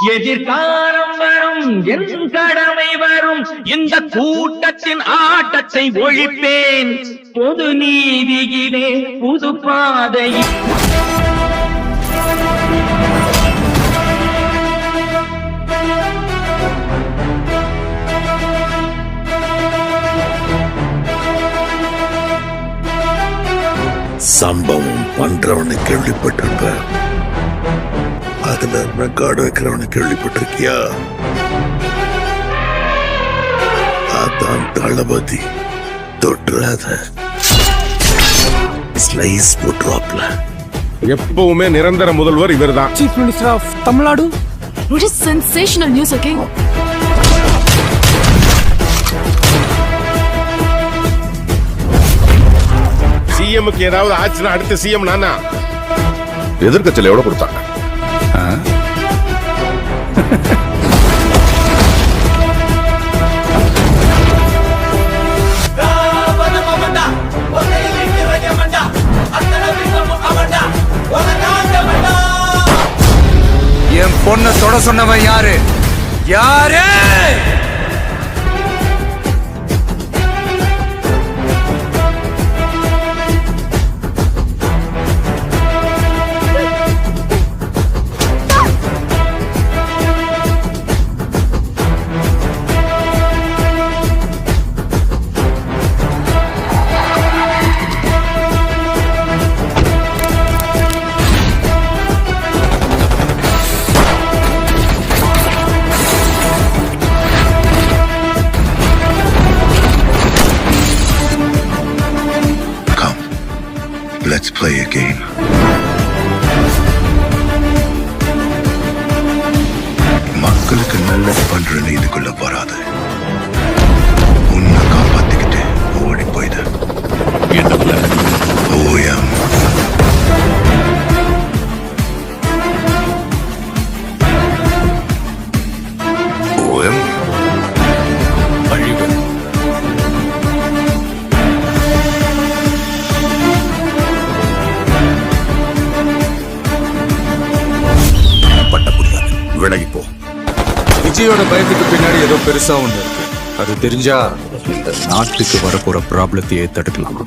எதிர்காலம் வரும் என் கடமை வரும் இந்த கூட்டத்தின் ஆட்டத்தை ஒழிப்பேன் பொது நீதியிலே புது பாதை சம்பவம் பண்றவனை கேள்விப்பட்டிருப்ப, அதுல ரெக்கார்டு வைக்கிறவனை கேள்விப்பட்டிருக்கியா? அதான் தளபதி. தொற்றாத ஸ்லைஸ் போட்ராப்ல. எப்பவுமே நிரந்தர முதல்வர் இவர்தான். Chief minister of Tamil Nadu. What a sensational news, okay? சிஎம்க்கு ஏதாவது ஆச்சுன்னா அடுத்த சிஎம் நானா? எதிர்கட்சியில எவ்வளவு கொடுத்தாங்க? என் பொண்ணை தொட சொன்னவன் யாரு? யாரு? Let's play a game. மக்களுக்கு நல்லது பண்ற இதுக்குள்ள வராது. உன்னை காப்பாத்திக்கிட்டு ஓடி போயிடு. ஓயம் ஓயம் அழிவு. விலகிப்போ. விஜயோட பயத்துக்கு பின்னாடி ஏதோ பெருசா ஒண்ணு இருக்கு. அது தெரிஞ்சா இந்த நாட்டுக்கு வரப்போற ப்ராப்ளத்தையே தடுக்கலாம்.